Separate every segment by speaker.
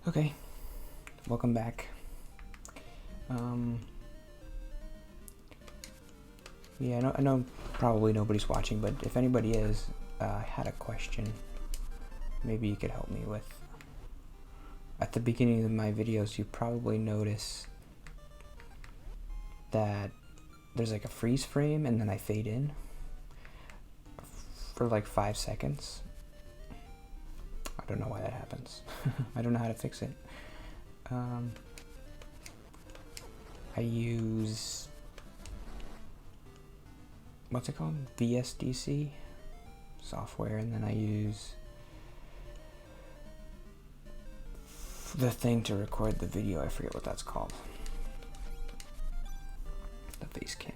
Speaker 1: Okay, welcome back. Yeah, I know probably nobody's watching, but if anybody is, I had a question maybe you could help me with. At the beginning of my videos, you probably notice that there's like a freeze frame and then I fade in for like 5 seconds. I don't know why that happens. I don't know how to fix it. I use, what's it called? VSDC software, and then I use the thing to record the video. I forget what that's called. The face cam.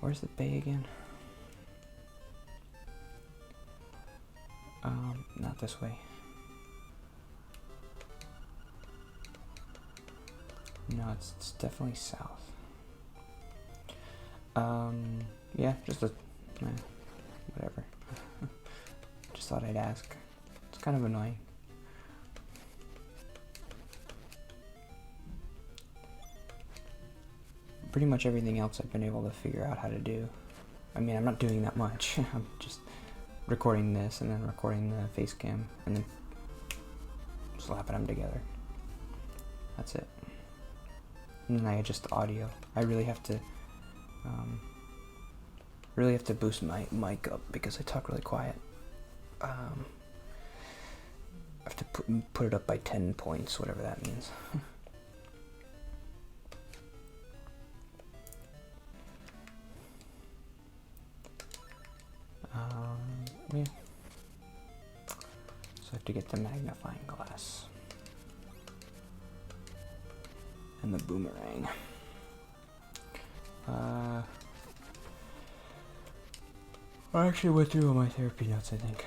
Speaker 1: Where's the bay again? Not this way. No, it's definitely south. Yeah, just whatever. Just thought I'd ask. It's kind of annoying. Pretty much everything else I've been able to figure out how to do. I mean, I'm not doing that much. I'm just recording this and then recording the face cam and then slapping them together. That's it. And then I adjust the audio. I really have to boost my mic up because I talk really quiet. I have to put it up by 10 points, whatever that means. Yeah. So I have to get the magnifying glass and the boomerang. I actually went through all my therapy notes, I think.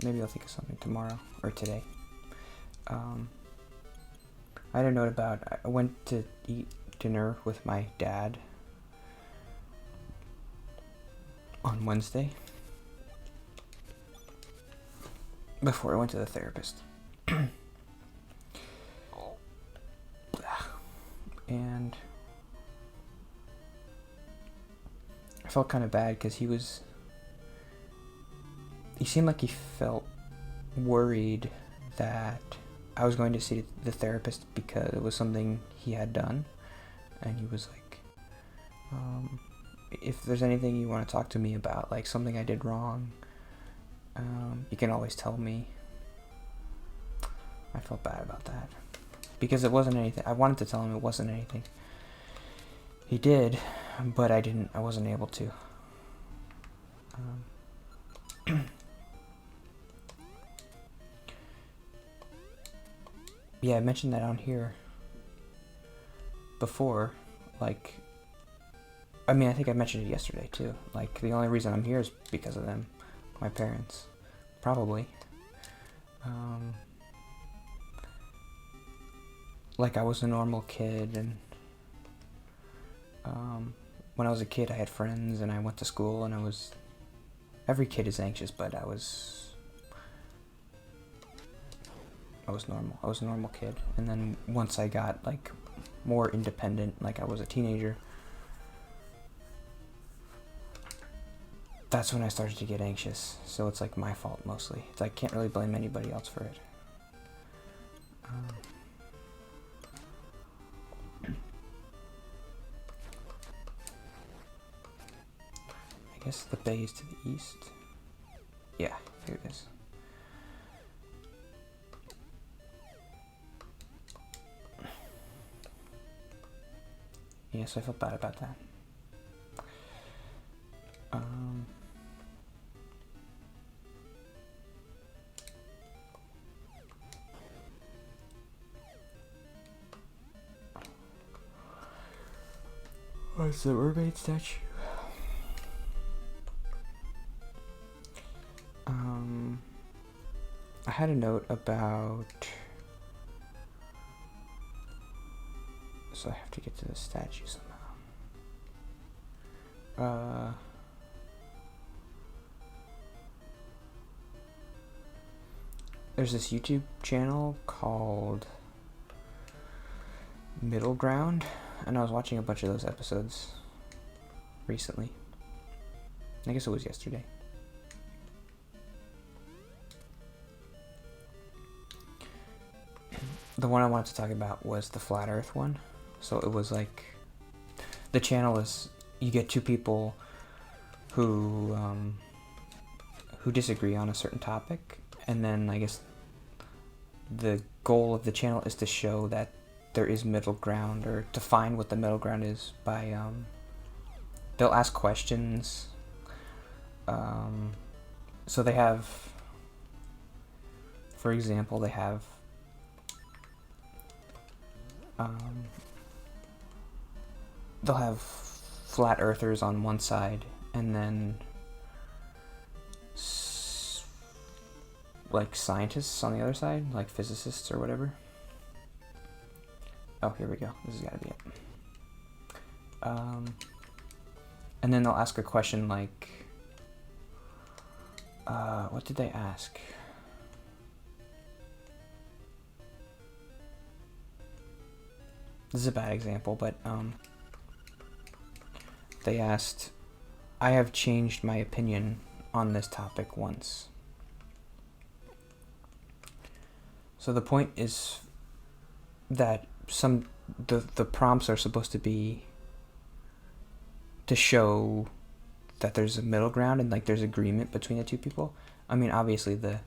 Speaker 1: Maybe I'll think of something tomorrow or today. I had a note about, I went to eat dinner with my dad on Wednesday before I went to the therapist. And I felt kind of bad because he seemed like he felt worried that I was going to see the therapist because it was something he had done, and he was like, if there's anything you want to talk to me about, like something I did wrong, you can always tell me. I felt bad about that because it wasn't anything. I wanted to tell him it wasn't anything he did, but I wasn't able to. Yeah, I mentioned that on here before, like, I mean, I think I mentioned it yesterday too. Like, the only reason I'm here is because of them, my parents, probably. Like, I was a normal kid, and when I was a kid, I had friends, and I went to school, and every kid is anxious, but I was normal. I was a normal kid, and then once I got, like, more independent, like I was a teenager, that's when I started to get anxious. So it's like my fault mostly. I can't really blame anybody else for it. I guess the bay is to the east. Yeah, here it is. Yeah, so I felt bad about that. What's the mermaid statue? I had a note about, so I have to get to the statue somehow. there's this YouTube channel called Middle Ground, and I was watching a bunch of those episodes recently. I guess it was yesterday. The one I wanted to talk about was the Flat Earth one. So it was like, the channel is, you get two people who disagree on a certain topic, and then I guess the goal of the channel is to show that there is middle ground, or to find what the middle ground is by, they'll ask questions. So they have, for example, they have they'll have flat earthers on one side, and then like scientists on the other side, like physicists or whatever. Oh, here we go. This has got to be it. And then they'll ask a question like, what did they ask? This is a bad example, but they asked, I have changed my opinion on this topic once. So the point is that the prompts are supposed to be to show that there's a middle ground and like there's agreement between the two people. I mean, obviously the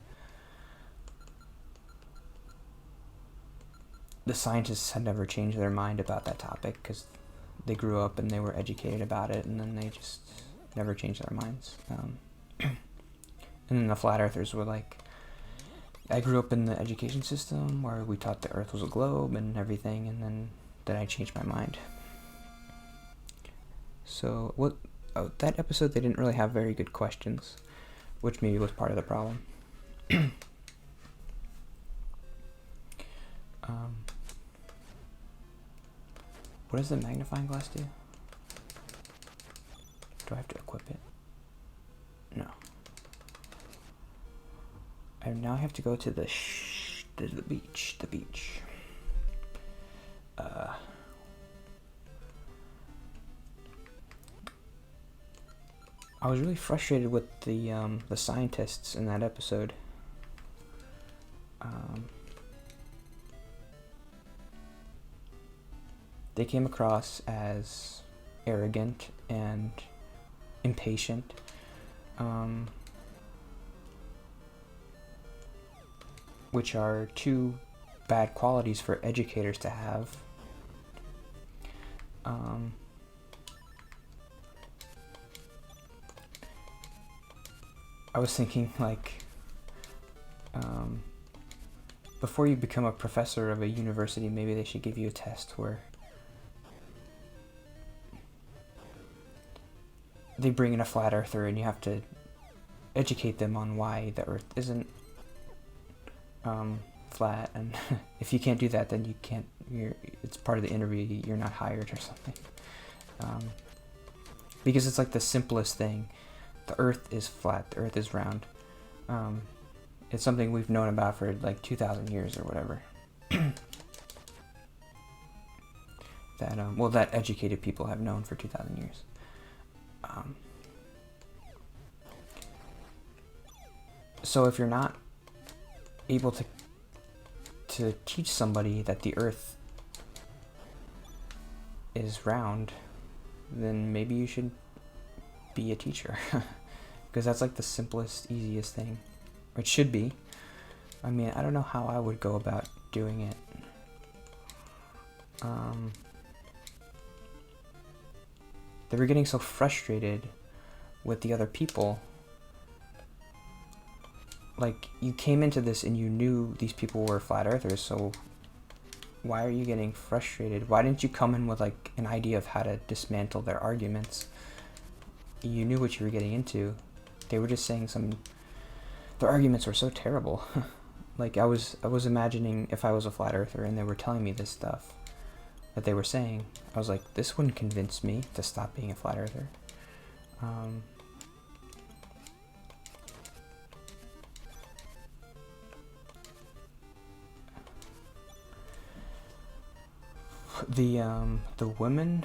Speaker 1: scientists had never changed their mind about that topic because they grew up and they were educated about it, and then they just never changed their minds. And then the flat earthers were like, I grew up in the education system where we taught the earth was a globe and everything, and then I changed my mind. So that episode, they didn't really have very good questions, which maybe was part of the problem. What does the magnifying glass do? Do I have to equip it? No. And now I have to go to the beach. I was really frustrated with the scientists in that episode. They came across as arrogant and impatient. Which are two bad qualities for educators to have. I was thinking, like, before you become a professor of a university, maybe they should give you a test where they bring in a flat earther and you have to educate them on why the earth isn't flat, and if you can't do that, then you can't, it's part of the interview, you're not hired or something. Because it's like the simplest thing. The earth is flat, the earth is round. It's something we've known about for like 2,000 years or whatever. That educated people have known for 2,000 years. So if you're not able to teach somebody that the earth is round, then maybe you should be a teacher. Because that's like the simplest, easiest thing. Or it should be. I mean, I don't know how I would go about doing it. They were getting so frustrated with the other people. Like, you came into this and you knew these people were flat earthers, so why are you getting frustrated? Why didn't you come in with like an idea of how to dismantle their arguments? You knew what you were getting into. They were just saying their arguments were so terrible. Like, I was imagining if I was a flat earther and they were telling me this stuff that they were saying, I was like, this wouldn't convince me to stop being a flat earther. the women,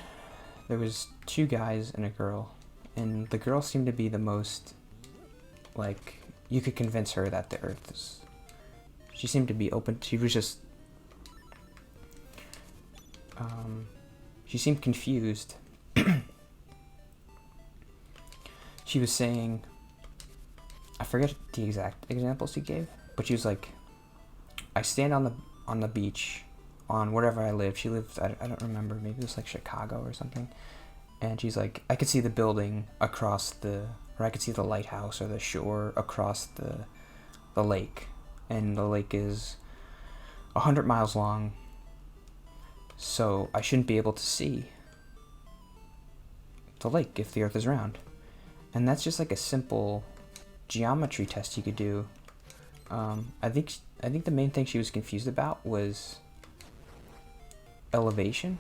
Speaker 1: there was 2 guys and a girl, and the girl seemed to be the most, like, you could convince her that the Earth is, she seemed to be open, she was just, she seemed confused. She was saying, I forget the exact examples she gave, but she was like, I stand on the beach, on wherever I live. She lived, I don't remember, maybe it was like Chicago or something. And she's like, I could see the building across or I could see the lighthouse or the shore across the lake. And the lake is 100 miles long, so I shouldn't be able to see the lake if the Earth is round. And that's just like a simple geometry test you could do. I think the main thing she was confused about was elevation.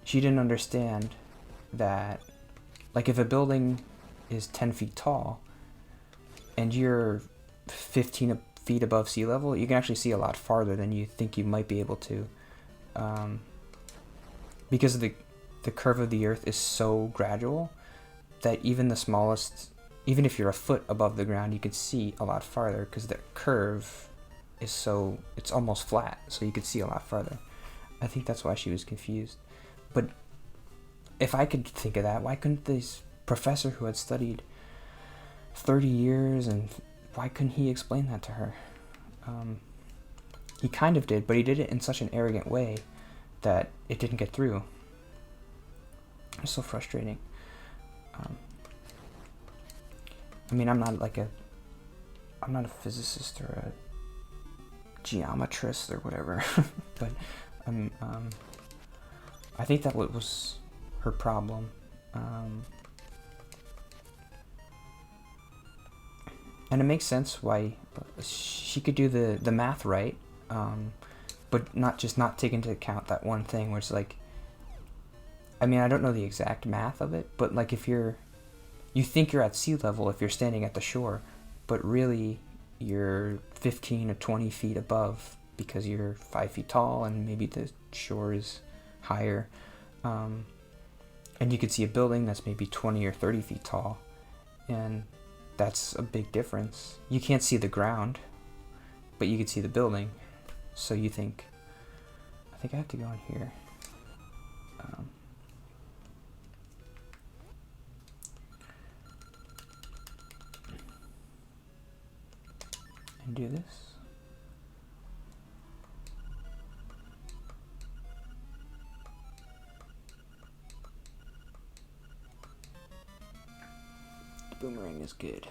Speaker 1: She didn't understand that, like, if a building is 10 feet tall and you're 15 feet above sea level, you can actually see a lot farther than you think you might be able to, because the curve of the Earth is so gradual that even the smallest, even if you're a foot above the ground, you can see a lot farther because the curve is so, it's almost flat, so you could see a lot farther. I think that's why she was confused. But if I could think of that, why couldn't this professor who had studied 30 years, and why couldn't he explain that to her? He kind of did, but he did it in such an arrogant way that it didn't get through. It's so frustrating. I mean, I'm not a physicist or a geometrist or whatever, but I think that was her problem. And it makes sense why she could do the math right, but not take into account that one thing where it's like, I mean, I don't know the exact math of it, but like if you think you're at sea level if you're standing at the shore, but really you're 15 or 20 feet above because you're 5 feet tall and maybe the shore is higher. And you could see a building that's maybe 20 or 30 feet tall, and that's a big difference. You can't see the ground, but you could see the building. So you think, I think I have to go in here. And do this. The boomerang is good.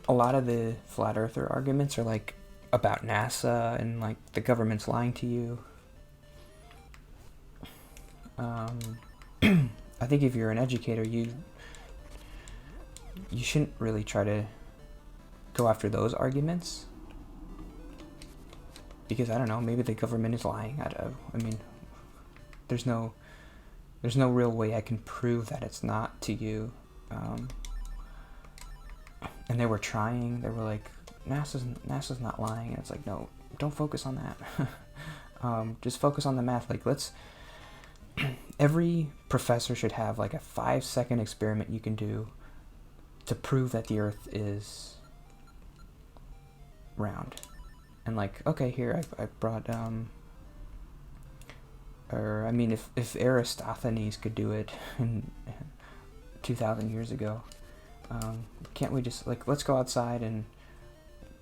Speaker 1: A lot of the flat earther arguments are like about NASA and like the government's lying to you. I think if you're an educator, you shouldn't really try to go after those arguments, because I don't know, maybe the government is lying. I mean, there's no real way I can prove that it's not to you. And they were trying. They were like, NASA's not lying. And it's like, no, don't focus on that. Just focus on the math. Like, every professor should have like a 5-second experiment you can do to prove that the Earth is round. And like, okay, here I brought or I mean, if Aristophanes could do it in 2,000 years ago, can't we just, like, let's go outside and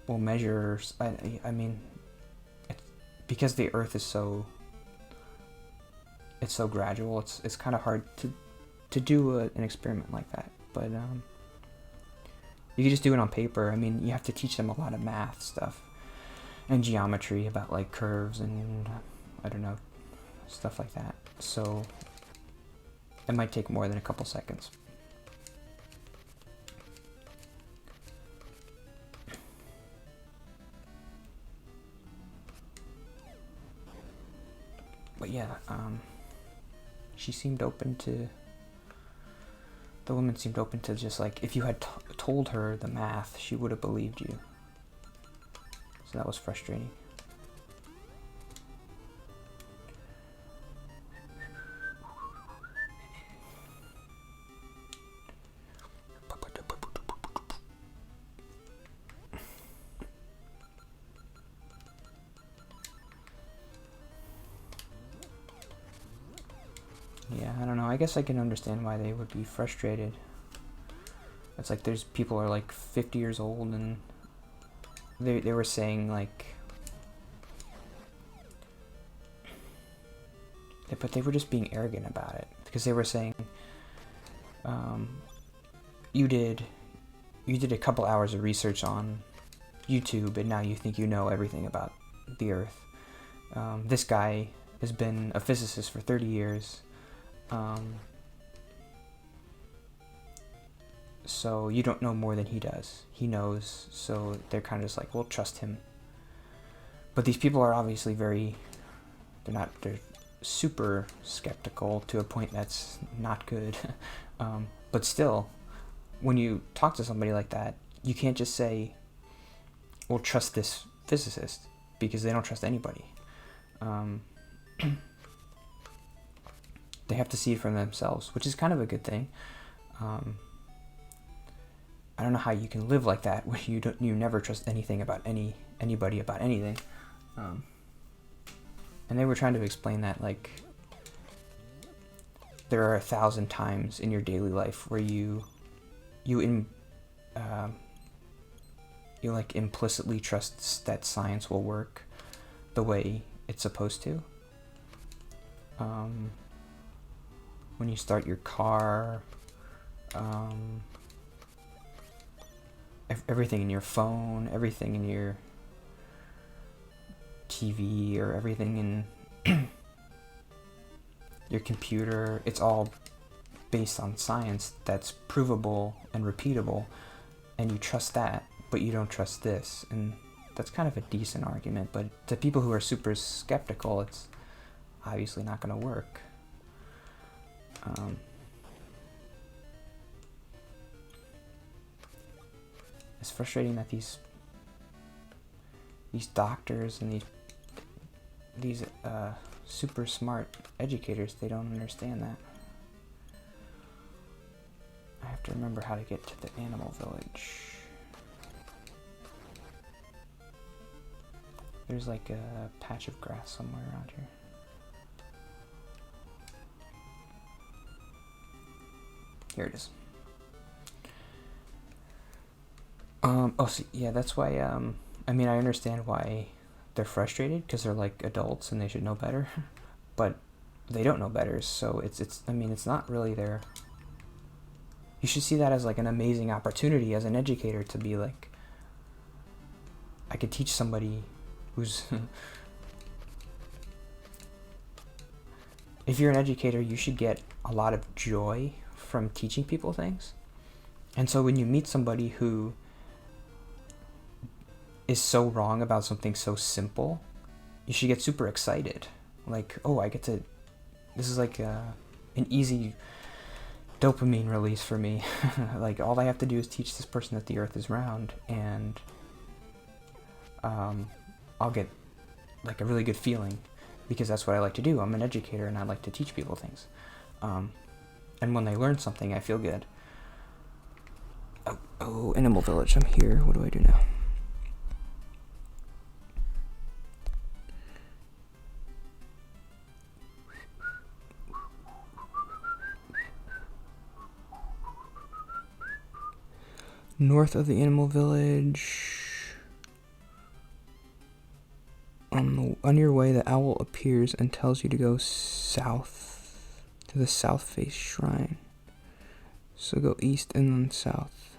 Speaker 1: we'll measure. I mean, because the Earth is so gradual, it's kind of hard to do an experiment like that. But you can just do it on paper. I mean, you have to teach them a lot of math stuff and geometry about like curves and I don't know, stuff like that. So it might take more than a couple seconds. But yeah, she seemed open to, the woman seemed open to just like, if you had told her the math, she would have believed you. So that was frustrating. Yeah, I don't know. I guess I can understand why they would be frustrated. It's like there's people are like 50 years old and they were saying like, but they were just being arrogant about it because they were saying, you did a couple hours of research on YouTube and now you think you know everything about the Earth. This guy has been a physicist for 30 years. So you don't know more than he does. He knows, so they're kind of just like, well, trust him. But these people are obviously they're super skeptical to a point that's not good. But still, when you talk to somebody like that, you can't just say, well, trust this physicist, because they don't trust anybody. They have to see it for themselves, which is kind of a good thing. I don't know how you can live like that when you never trust anything about anybody about anything. And they were trying to explain that, like, there are 1,000 times in your daily life where you like implicitly trust that science will work the way it's supposed to. When you start your car, everything in your phone, everything in your TV, or everything in your computer, it's all based on science that's provable and repeatable, and you trust that, but you don't trust this. And that's kind of a decent argument, but to people who are super skeptical, it's obviously not going to work. It's frustrating that these doctors and these super smart educators, they don't understand that. I have to remember how to get to the animal village. There's like a patch of grass somewhere around here. Here it is. Oh, see, yeah, that's why, I mean, I understand why they're frustrated, because they're like adults and they should know better, but they don't know better, so I mean, it's not really their, you should see that as like an amazing opportunity as an educator to be like, I could teach somebody who's, if you're an educator, you should get a lot of joy from teaching people things. And so when you meet somebody who is so wrong about something so simple, you should get super excited. Like, oh, this is like an easy dopamine release for me. Like, all I have to do is teach this person that the Earth is round, and I'll get like a really good feeling, because that's what I like to do. I'm an educator and I like to teach people things. And when they learn something, I feel good. Oh, Animal Village, I'm here. What do I do now? North of the Animal Village. On your way, the owl appears and tells you to go south to the south face shrine. So go east and then south.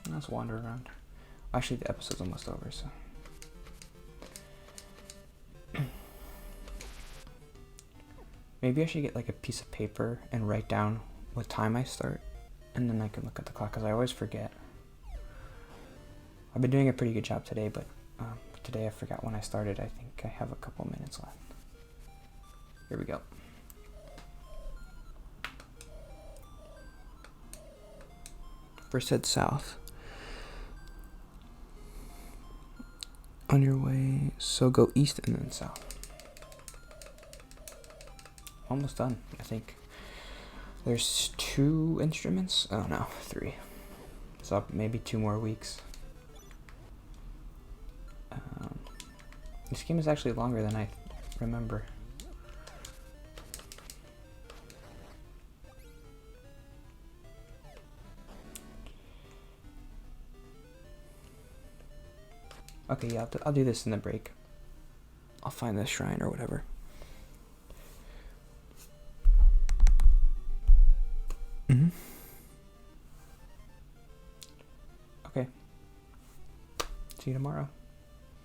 Speaker 1: Let's wander around. Actually, the episode's almost over, so. Maybe I should get like a piece of paper and write down what time I start, and then I can look at the clock, because I always forget. I've been doing a pretty good job today, but today I forgot when I started. I think I have a couple minutes left. Here we go. First head south. On your way, so go east and then south. Almost done, I think. There's 2 instruments. Oh no, 3. So maybe 2 more weeks. This game is actually longer than I remember. Okay, yeah, I'll do this in the break. I'll find the shrine or whatever.